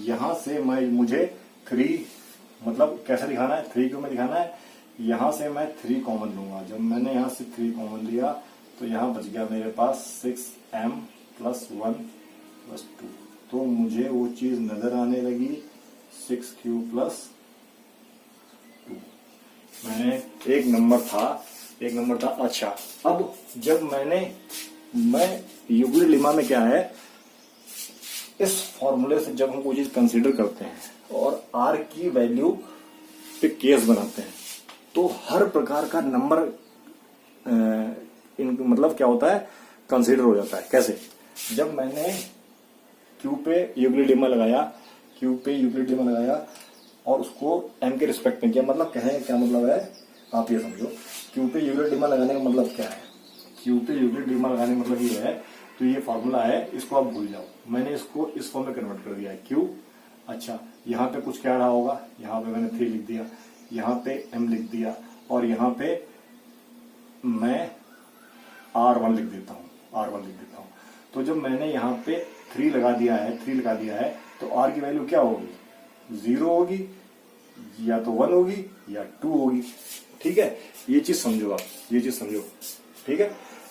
यहां से मुझे 3 मतलब कैसे दिखाना है, 3 क्यों में दिखाना है, यहां से मैं 3 कॉमन लूंगा। जब मैंने यहां से 3 कॉमन लिया तो यहां बच गया मेरे पास 6M + 1 + 2। तो मुझे वो चीज नजर आने लगी, 6Q + 2। मैंने एक नंबर था। अच्छा, अब जब मैं यूक्लिड लेमा में क्या है, इस फॉर्मूले से जब हम कोई चीज कंसीडर करते हैं और R की वैल्यू पे केस बनाते हैं, तो हर प्रकार का नंबर मतलब क्या होता है, कंसीडर हो जाता है। कैसे, जब मैंने Q पे यूक्लिड लेमा लगाया, और उसको M के रिस्पेक्ट में किया, मतलब कहने का क्या मतलब है, आप ये समझो, Q पे यूक्लिड लेमा लगाने का मतलब क्या है, Q पे यूक्लिड लेमा लगाने का मतलब ये है, तो ये फॉर्मूला है, इसको आप भूल जाओ। मैंने इसको इस फॉर्म में कन्वर्ट कर दिया है, Q। अच्छा, यहाँ पे कुछ क्या रहा होगा, यहाँ पे मैंने 3 लिख दिया, यहाँ पे M लिख दिया, और यहाँ पे मैं R1 लिख देता हूँ। तो जब मैंने यहाँ पे 3 लगा दिया है तो r की वैल्यू क्या होगी, 0 होगी, या तो 1 होगी या 2 होगी। ठीक है, ये चीज समझो आप, ये चीज समझो। ठीक है,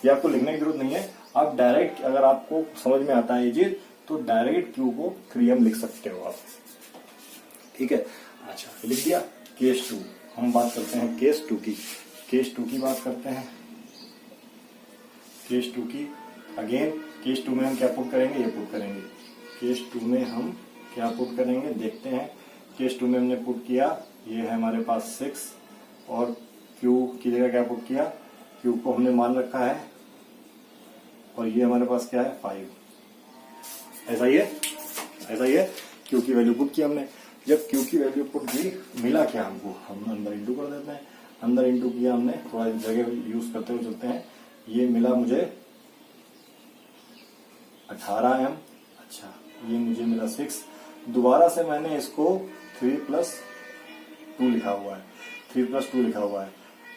ये आपको लिखने की जरूरत नहीं है, आप डायरेक्ट अगर आपको समझ में आता है ये चीज तो डायरेक्ट Q को 3m लिख सकते हो आप। ठीक है, अच्छा लिख दिया। केस 2 हम बात करते हैं केस 2 की। केस 2 की बात करते हैं। केस 2 की अगेन, केस 2 में हम क्या पुट करेंगे, ये पुट करेंगे। केस 2 में हम क्या पुट करेंगे देखते हैं। केस 2 में हमने पुट किया, ये है हमारे पास 6 और Q की जगह क्या पुट किया, Q को हमने मान रखा है और ये हमारे पास क्या है 5। ऐसा ही है, ऐसा ही है। Q की वैल्यू पुट किया हमने, जब Q की वैल्यू पुट की मिला क्या हमको, हम अंदर इंटू कर देते हैं। अंदर इंटू किया हमने, थोड़ा जगह यूज करते हुए चलते हैं। ये मिला मुझे 18m। अच्छा, ये मुझे मिला 6। दोबारा से मैंने इसको 3 + 2 लिखा हुआ है, 3 + 2 लिखा हुआ है।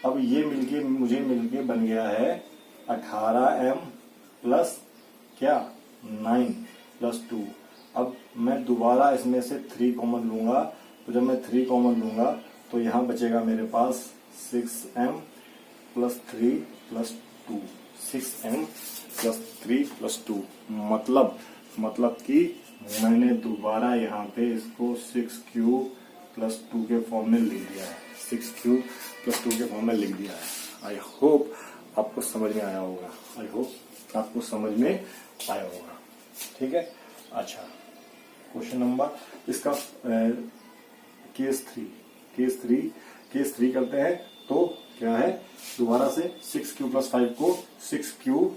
अब ये मुझे मिलके बन गया है 18m प्लस क्या 9 + 2। अब मैं दोबारा इसमें से 3 कॉमन लूंगा, तो जब मैं 3 कॉमन लूंगा तो यहां बचेगा मेरे पास 6m + 3 + 2, 6m + 3 + 2। मतलब कि मैंने दोबारा यहाँ पे इसको 6q + 2 के फॉर्म में लिख दिया है, 6q + 2 के फॉर्म में लिख दिया है। आई होप आपको समझ में आया होगा, आई होप आपको समझ में आया होगा। ठीक है, अच्छा क्वेश्चन नंबर इसका केस 3 करते हैं। तो क्या है, दोबारा से 6q + 5 को 6q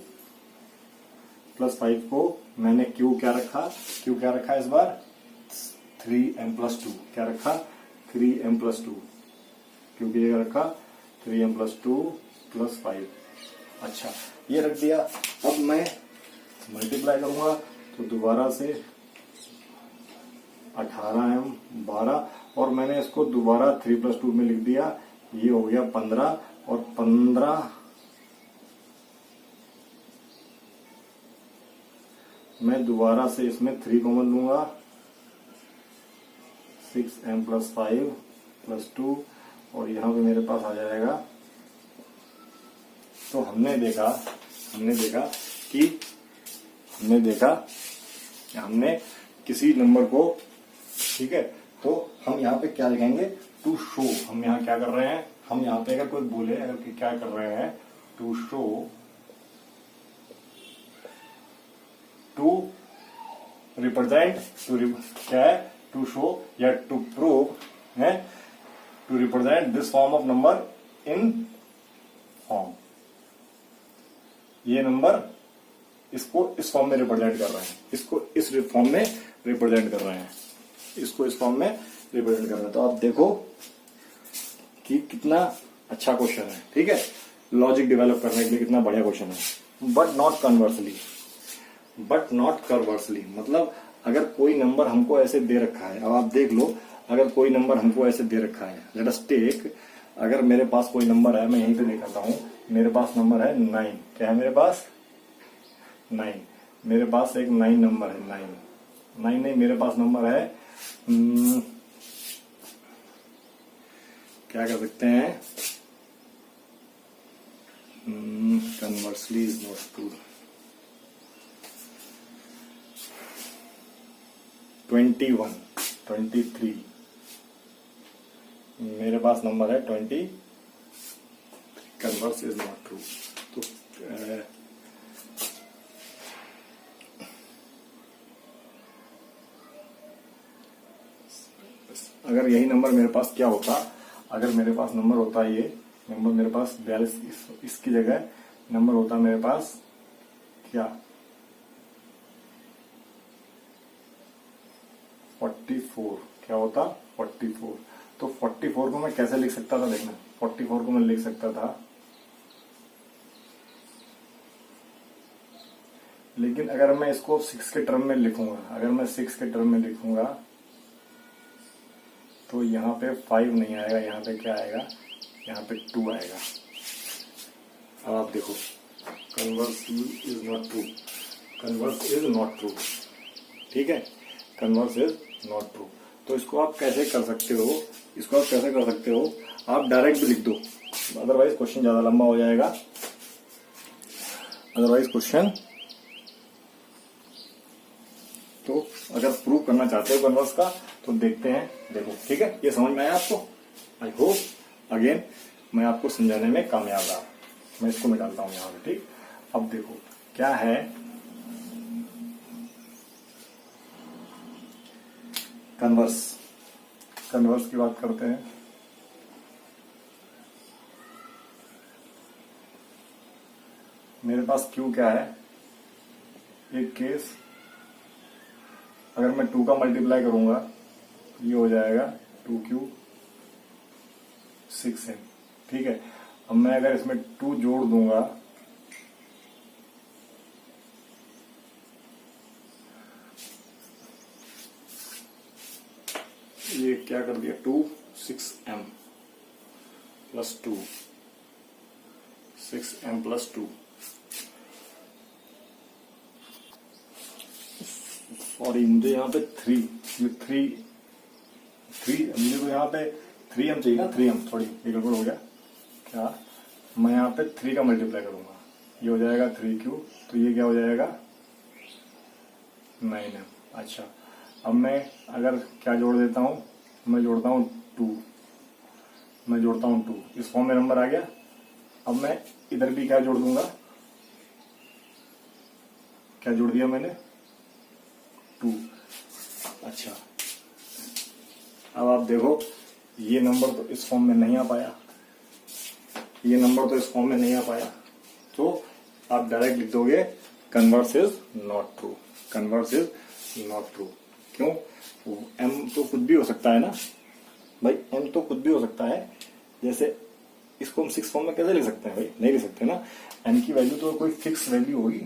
+ 5 को मैंने Q क्या रखा इस बार 3m + 2। क्या रखा, 3m + 2। Q की जगह रखा 3m + 2 + 5। अच्छा, ये रख दिया। अब मैं मल्टीप्लाई करूंगा तो दोबारा से 18m 12, और मैंने इसको दोबारा 3 + 2 में लिख दिया, ये हो गया 15। और 15 मैं दोबारा से इसमें 3 कॉमन लूंगा, 6m + 5 + 2, और यहां पे मेरे पास आ जाएगा। तो हमने देखा कि हमने किसी नंबर को, ठीक है, तो हम यहाँ पे क्या लिखेंगे, टू शो। हम यहाँ क्या कर रहे हैं, हम यहाँ पे अगर कोई बोले, अगर क्या कर रहे हैं, टू शो, टू रिप्रेजेंट, क्या है, टू शो या टू प्रूव है, to represent this form of number in form. ये नंबर इसको इस फॉर्म में रिप्रेजेंट कर रहे हैं, इसको इस फॉर्म में रिप्रेजेंट कर रहे हैं, इसको इस फॉर्म में रिप्रेजेंट कर रहे हैं। तो आप देखो कि कितना अच्छा क्वेश्चन है। ठीक है, लॉजिक डेवलप करने के लिए कितना बढ़िया क्वेश्चन है। बट नॉट कन्वर्सली, मतलब अगर कोई नंबर हमको ऐसे दे रखा है, अब आप देख लो, अगर कोई नंबर हमको ऐसे दे रखा है, लेट अस टेक, अगर मेरे पास कोई नंबर है, मैं यहीं पे दिखाता हूं, मेरे पास नंबर है 9। क्या है मेरे पास 9, मेरे पास एक 9 नंबर है, 9 नहीं, मेरे पास नंबर है क्या कर सकते हैं, कन्वर्सली इज नॉट ट्रू, 21, 23, मेरे पास नंबर है 20, कन्वर्स इज नॉट ट्रू। तो अगर यही नंबर मेरे पास क्या होता, अगर मेरे पास नंबर होता, ये नंबर मेरे पास 42, इसकी जगह नंबर होता मेरे पास क्या 44, क्या होता 44। तो 44 को मैं कैसे लिख सकता था, देखना, 44 को मैं लिख सकता था, लेकिन अगर मैं इसको 6 के टर्म में लिखूंगा, अगर मैं 6 के टर्म में लिखूंगा तो यहाँ पे 5 नहीं आएगा, यहाँ पे क्या आएगा, यहाँ पे 2 आएगा। अब आप देखो, conversely is not true, converse is not true. ठीक है, कन्वर्स इज नॉट ट्रू। तो इसको आप कैसे कर सकते हो, इसको आप कैसे कर सकते हो, आप डायरेक्ट भी लिख दो, अदरवाइज क्वेश्चन ज्यादा लंबा हो जाएगा। अदरवाइज क्वेश्चन तो अगर प्रूव करना चाहते हो कन्वर्स का तो देखते हैं, देखो। ठीक है, ये समझ में आया आपको? आई होप अगेन मैं आपको समझाने में कामयाब रहा। मैं इसको मिटाता हूं यहां पे। ठीक, अब देखो क्या है, कन्वर्स। कन्वर्स की बात करते हैं। मेरे पास क्यू क्या है, एक केस अगर मैं 2 का मल्टीप्लाई करूंगा ये हो जाएगा 2Q 6M। ठीक है, अब मैं अगर इसमें 2 जोड़ दूंगा ये क्या कर दिया, 2 6M plus 2 6M plus 2, sorry मुझे यहाँ पे 3 मुझे तो यहाँ पे 3M चाहिए ना, 3M, थोड़ी ये गड़बड़ हो गया क्या। मैं यहाँ पे 3 का मल्टीप्लाई करूंगा, ये हो जाएगा 3Q, तो ये क्या हो जाएगा 9M। अच्छा, अब मैं अगर क्या जोड़ देता हूँ, मैं जोड़ता हूँ 2, मैं जोड़ता हूँ 2, इस फॉर्म में नंबर आ गया। अब मैं इधर भी क्या जोड़ दूंगा, क्या जोड़ दिया मैंने 2। अच्छा, अब आप देखो ये नंबर तो इस फॉर्म में नहीं आ पाया, ये नंबर तो इस फॉर्म में नहीं आ पाया, तो आप डायरेक्ट लिख दोगे converse is not true. Converse is not true क्यों, M तो कुछ भी हो सकता है ना भाई, M तो कुछ भी हो सकता है। जैसे इसको हम 6 फॉर्म में कैसे लिख सकते हैं भाई, नहीं लिख सकते ना। M की वैल्यू तो कोई फिक्स वैल्यू होगी,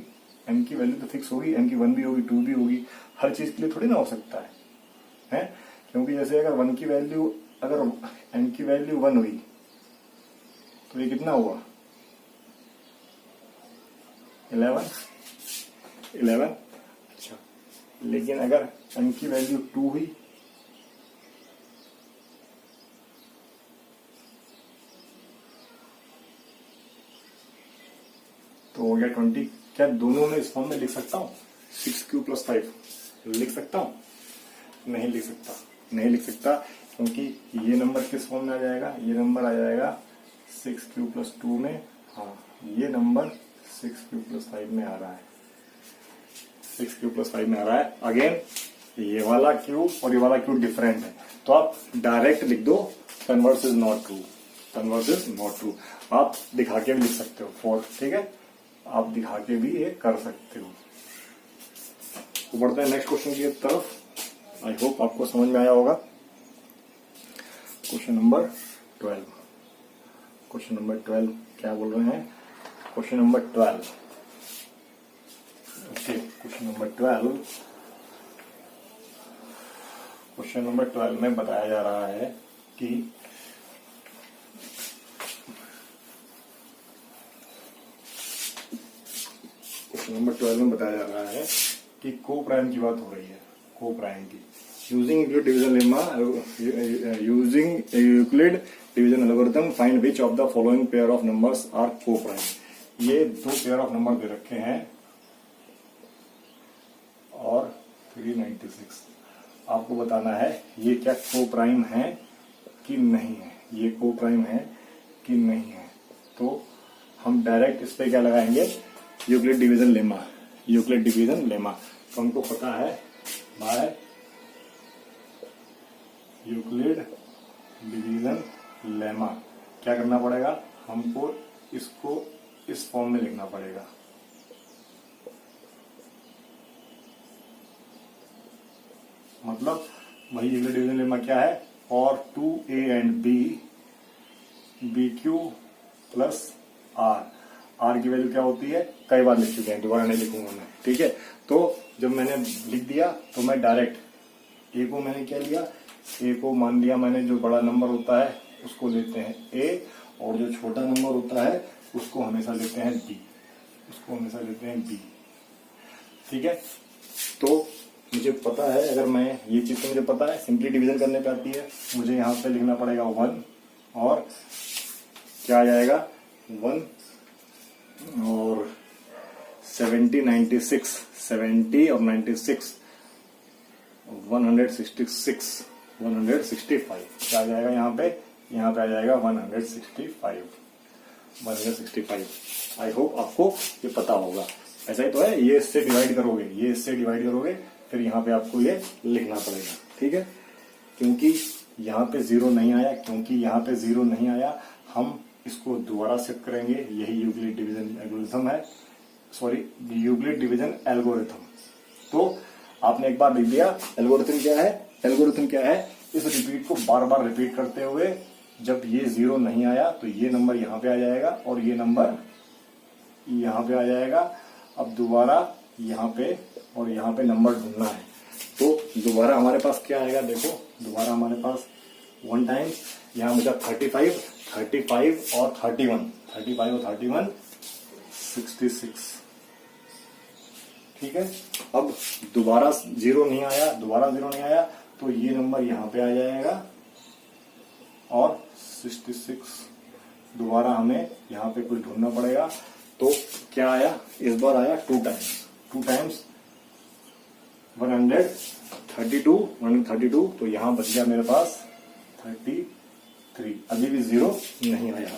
M की वैल्यू तो फिक्स होगी, M की 1 भी होगी, 2 भी होगी, हर चीज के लिए थोड़ी ना हो सकता है? क्योंकि जैसे अगर 1 की वैल्यू, अगर M की वैल्यू 1 हुई तो ये कितना हुआ 11। अच्छा, लेकिन अगर M की वैल्यू 2 हुई तो हो गया 20। क्या दोनों में इस फॉर्म में लिख सकता हूं, 6Q प्लस 5 लिख सकता हूं? नहीं लिख सकता, नहीं लिख सकता, क्योंकि ये नंबर किस फॉर्म में आ जाएगा, ये नंबर आ जाएगा 6Q प्लस 2 में। हाँ, ये नंबर 6Q प्लस 5 में आ रहा है, 6Q प्लस 5 में आ रहा है। अगेन ये वाला Q और ये वाला Q डिफरेंट है, तो आप डायरेक्ट लिख दो converse is not true. Converse is not true आप दिखा के भी लिख सकते हो 4। ठीक है, आप दिखा के भी ये कर सकते हो। तो बढ़ते हैं नेक्स्ट क्वेश्चन की तरफ। आई होप आपको समझ में आया होगा। Question number 12। क्वेश्चन नंबर 12 क्या बोल रहे हैं, question number 12। Okay, question number 12, question number 12 में बताया जा रहा है कि क्वेश्चन नंबर 12 में बताया जा रहा है कि को प्राइम की बात हो रही है, को प्राइम की। Using Euclid division lemma, using Euclid division algorithm find which of the following pair of numbers are coprime. ये 2 पेयर ऑफ नंबर दे रखे हैं और 396। आपको बताना है ये क्या को प्राइम है कि नहीं है, ये को प्राइम है कि नहीं है। तो हम डायरेक्ट इस पे क्या लगाएंगे, Euclid division lemma. Euclid division lemma तो हमको पता है बाय यूक्लिड डिवीजन लेमा क्या करना पड़ेगा, हमको इसको इस फॉर्म में लिखना पड़ेगा। मतलब वही यूक्लिड डिवीजन लेमा क्या है, और 2A and B BQ plus R की वैल्यू क्या होती है, कई बार लिख चुके हैं, दोबारा नहीं लिखूंगा मैं। ठीक है, तो जब मैंने लिख दिया तो मैं डायरेक्ट ए को मैंने क्या लिया, ए को मान लिया मैंने, जो बड़ा नंबर होता है उसको लेते हैं ए, और जो छोटा नंबर होता है उसको हमेशा लेते हैं बी, उसको हमेशा लेते हैं बी। ठीक है, तो मुझे पता है, अगर मैं ये चीज तो मुझे पता है सिंपली डिवीजन करने पे आती है। मुझे यहाँ पे लिखना पड़ेगा 1 और क्या आ जाएगा 1 और 70 96 70 और 96 166 165 क्या आ जाएगा यहाँ पे आ जाएगा 165। आई होप आपको ये पता होगा। ऐसा ही तो है, ये इससे डिवाइड करोगे, ये इससे डिवाइड करोगे, फिर यहाँ पे आपको ये लिखना पड़ेगा। ठीक है, क्योंकि यहाँ पे जीरो नहीं आया, हम इसको दोबारा शिफ्ट करेंगे। यही यूक्लिड डिवीजन एल्गोरिथम है, सॉरी यूक्लिड डिवीजन एल्गोरिथम। तो आपने एक बार लिख दिया एल्गोरिथम क्या है, इस रिपीट को बार बार रिपीट करते हुए जब ये जीरो नहीं आया तो ये नंबर यहाँ पे आ जाएगा और ये नंबर यहाँ पे आ जाएगा। अब दोबारा यहाँ पे और यहाँ पे नंबर ढूंढना है, तो दोबारा हमारे पास क्या आएगा, देखो दोबारा हमारे पास 1 टाइम्स यहाँ बचा 35 और 31 66। ठीक है, अब दोबारा जीरो नहीं आया तो ये नंबर यहाँ पे आ जाएगा और 66 दोबारा हमें यहाँ पे कुछ ढूंढना पड़ेगा। तो क्या आया, इस बार आया 2 टाइम्स 132, तो यहाँ बच गया मेरे पास 33। अभी भी जीरो नहीं आया,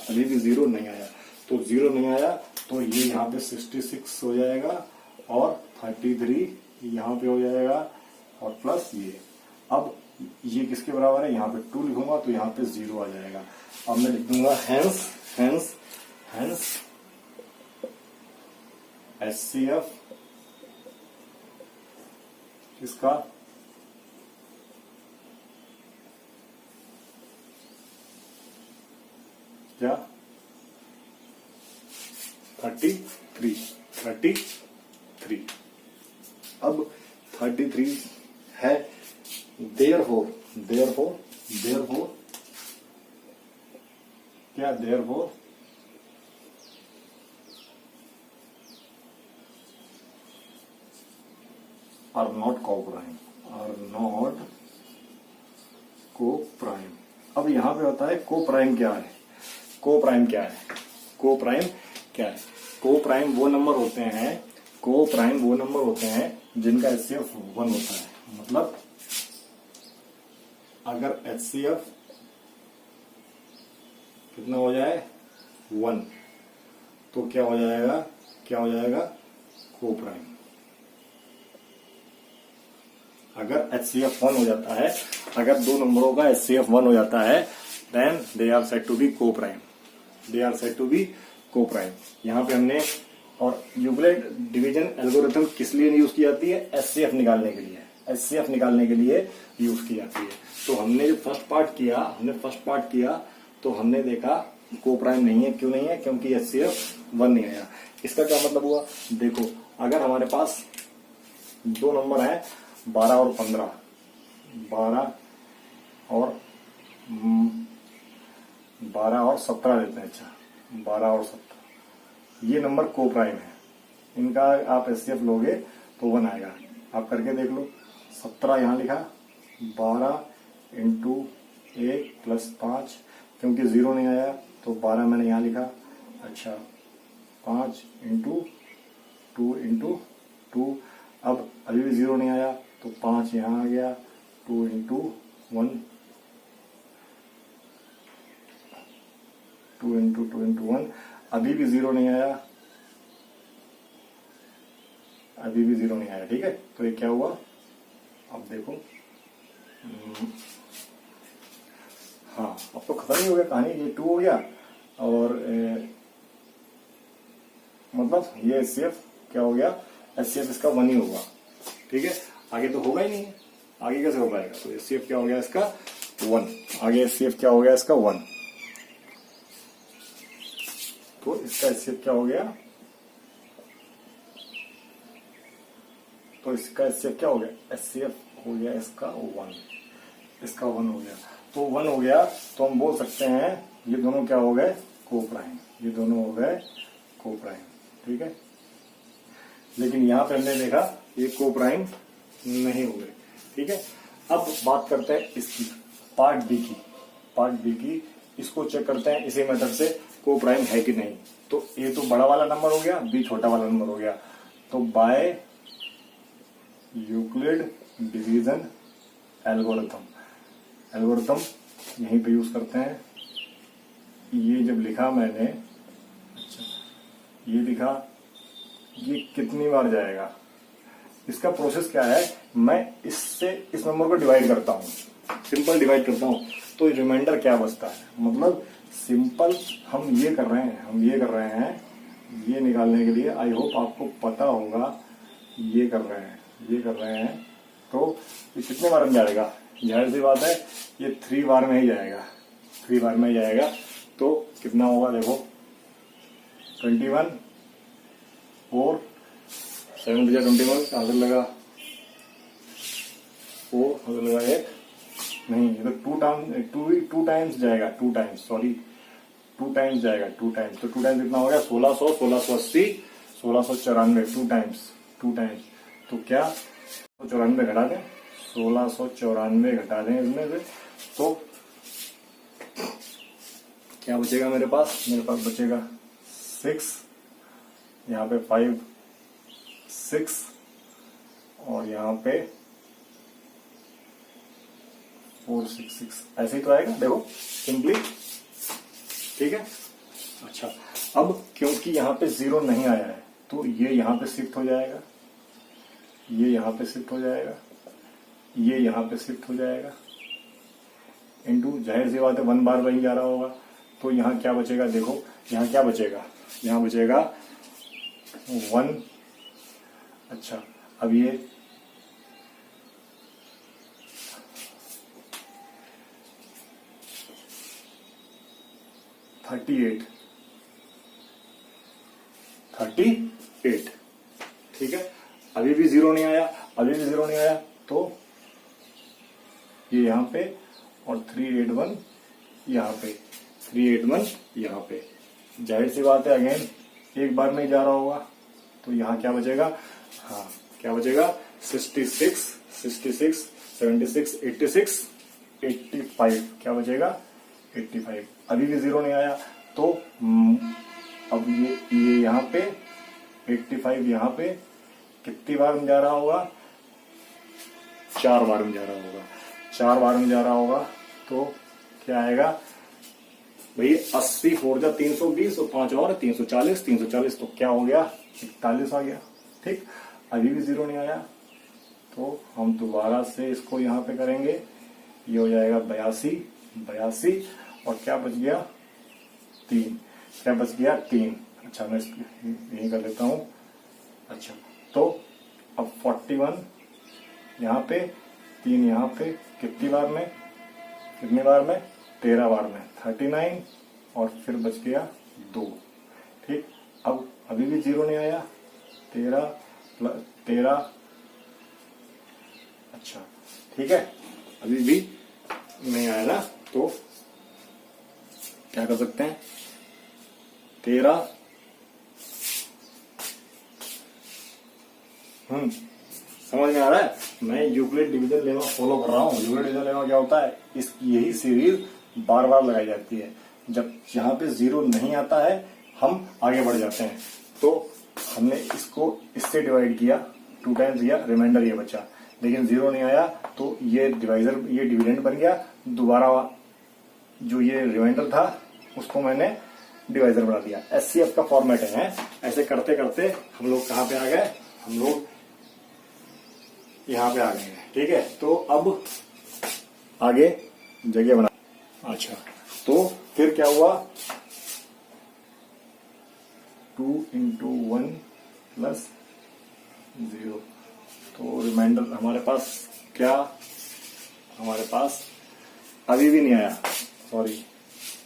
तो जीरो नहीं आया तो ये यहाँ पे 66 हो जाएगा और 33 यहाँ पे हो जाएगा और प्लस ये। अब ये किसके बराबर है, यहाँ पे 2 लिखूंगा तो यहाँ पे 0 आ जाएगा। अब मैं लिख दूंगा हेंस HCF इसका क्या 33। अब 33 है, therefore क्या therefore are not co-prime। अब यहां पे होता है co-prime क्या है, co-prime वो नंबर होते हैं जिनका HCF 1 होता है। मतलब अगर HCF कितना हो जाए 1 तो क्या हो जाएगा को-प्राइम। अगर HCF 1 हो जाता है, अगर दो नंबरों का HCF 1 हो जाता है, then they are said to be coprime. यहाँ पे हमने, और यूक्लिड डिवीजन एल्गोरिथम किस लिए यूज की जाती है, HCF निकालने के लिए यूज की जाती है। तो हमने जो फर्स्ट पार्ट किया तो हमने देखा को-प्राइम नहीं है। क्यों नहीं है, क्योंकि HCF 1 नहीं आया। इसका क्या मतलब हुआ, देखो अगर हमारे पास दो नंबर हैं 12 और 15, 12 और 17 लेते हैं। अच्छा 12 और 17 ये नंबर को-प्राइम है, इनका आप HCF लोगे तो 1 आएगा। आप करके देख लो, 17 यहाँ लिखा, 12 इंटू 1 प्लस 5, क्योंकि 0 नहीं आया तो 12 मैंने यहाँ लिखा। अच्छा 5 इंटू 2 इंटू 2, अब अभी भी 0 नहीं आया तो 5 यहाँ आ गया, 2 इंटू 1, 2 इंटू 1, अभी भी 0 नहीं आया, ठीक है। तो ये क्या हुआ, अब देखो, हाँ अब तो खत्म ही हो गया कहानी। ये 2 हो गया और मतलब ये HCF क्या हो गया, HCF इसका 1 ही होगा, ठीक है। आगे तो होगा ही नहीं, आगे कैसे हो पाएगा। तो HCF क्या हो गया इसका 1, आगे HCF क्या हो गया इसका 1, तो इसका HCF क्या हो गया, तो इसका HCF क्या हो गया, HCF हो गया इसका 1, इसका 1 हो गया। तो 1 हो गया तो हम बोल सकते हैं ये दोनों क्या हो गए, को-प्राइम, ये दोनों हो गए को-प्राइम, ठीक है। लेकिन यहाँ पे हमने देखा ये को प्राइम नहीं हुए। ठीक है, अब बात करते हैं इसकी पार्ट बी की। पार्ट बी की इसको चेक करते हैं इसी मेथड से को प्राइम है कि नहीं। तो ए तो बड़ा वाला नंबर हो गया, बी छोटा वाला नंबर हो गया। तो बाय यूक्लिड डिवीजन एल्गोरिथम यहीं पे यूज करते हैं। ये जब लिखा मैंने, अच्छा ये लिखा, ये कितनी बार जाएगा, इसका प्रोसेस क्या है, मैं इससे इस नंबर को डिवाइड करता हूँ, सिंपल डिवाइड करता हूँ, तो रिमाइंडर क्या बचता है। मतलब सिंपल हम ये कर रहे हैं ये निकालने के लिए। आई होप आपको पता होगा, ये कर रहे हैं तो ये कितने बार में जाएगा, जाहिर सी बात है ये 3 बार में ही जाएगा। तो कितना होगा देखो, 21 और 7 21 कहाँ से लगा, 4 कहाँ से लगा, 1 नहीं, ये तो 2 टाइम्स जाएगा, 2 टाइम्स जाएगा। तो 2 टाइम्स कितना हो गया, 1600, 1680, 1694, 2 टाइम्स। तो क्या 94 घटा दें, 1694 घटा दें इसमें से, तो क्या बचेगा मेरे पास बचेगा 6, यहाँ पे 5 6 और यहाँ पे 4 6 6, ऐसे ही तो आएगा देखो सिंपली। ठीक है, अच्छा अब क्योंकि यहाँ पे 0 नहीं आया है तो ये यहाँ पे शिफ्ट हो जाएगा, ये यहाँ पे शिफ्ट हो जाएगा, ये यहाँ पे शिफ्ट हो जाएगा, इनटू जाहिर सी बात है 1 बार वहीं जा रहा होगा। तो यहाँ क्या बचेगा देखो, यहाँ क्या बचेगा, यहाँ बचेगा 1। अच्छा अब ये 38। ठीक है, अभी भी 0 नहीं आया, तो ये यहाँ पे और 381 यहाँ पे, 381 यहाँ पे, जाहिर सी बात है अगेन एक बार में ही जा रहा होगा। तो यहाँ क्या बचेगा, हाँ क्या बचेगा, 66 76 76 85, क्या बचेगा 85। अभी भी 0 नहीं आया तो अब ये यहाँ पे 85 यहाँ पे कितनी बार में जा रहा होगा, 4 बार में जा रहा होगा। तो क्या आएगा भाई, 80 4 जा 320 और 5 और 340, तो क्या हो गया 41 आ गया। ठीक, अभी भी 0 नहीं आया तो हम दोबारा से इसको यहाँ पे करेंगे, ये हो जाएगा 82 और क्या बच गया 3, अच्छा मैं यही कर लेता हूँ। अच्छा तो अब 41 यहाँ पे, 3 यहाँ पे, कितनी बार में 13 बार में 39 और फिर बच गया 2। ठीक, अब अभी भी 0 नहीं आया, 13, अच्छा ठीक है, अभी भी नहीं आया ना, तो क्या कर सकते हैं, 13 समझ में आ रहा है। मैं यूक्लिड डिवीजन लेमा फॉलो कर रहा हूँ। यूक्लिड डिवीजन लेमा क्या होता है, यही सीरीज बार बार लगाई जाती है। जब यहाँ पे 0 नहीं आता है हम आगे बढ़ जाते हैं। तो हमने इसको इससे डिवाइड किया, 2 टाइम्स दिया, रिमाइंडर ये बचा, लेकिन 0 नहीं आया तो ये डिविडेंड बन गया। दोबारा जो ये रिमाइंडर था उसको मैंने डिवाइजर बना दिया। SCF का फॉर्मेट है। ऐसे करते करते हम लोग कहाँ पे आ गए, हम लोग यहाँ पे आ गए हैं। ठीक है, तो अब आगे जगह बना। अच्छा तो फिर क्या हुआ, 2 × 1 + 0। तो रिमाइंडर हमारे पास अभी भी नहीं आया, सॉरी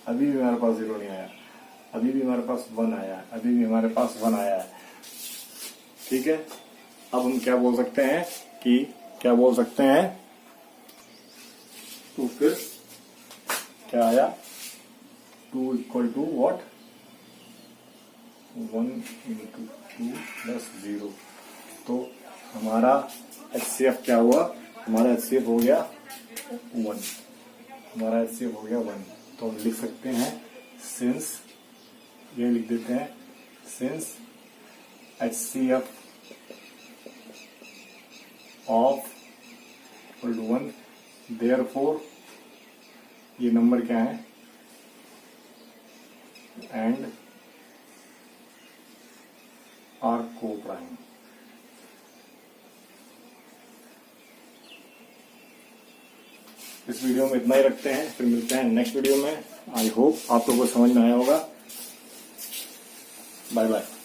अभी भी हमारे पास 0 नहीं आया, अभी भी हमारे पास 1 आया है। ठीक है, अब हम क्या बोल सकते हैं तो फिर क्या आया, 2 = what, 1 × 2 + 0। तो हमारा HCF क्या हुआ, हमारा HCF हो गया 1, हमारा HCF हो गया 1। तो हम लिख सकते हैं सिंस, ये लिख देते हैं since HCF of equal to 1, therefore ये नंबर क्या है, एंड आर को प्राइम। इस वीडियो में इतना ही रखते हैं, फिर मिलते हैं नेक्स्ट वीडियो में। आई होप आप लोगों को समझ में आया होगा। Bye bye.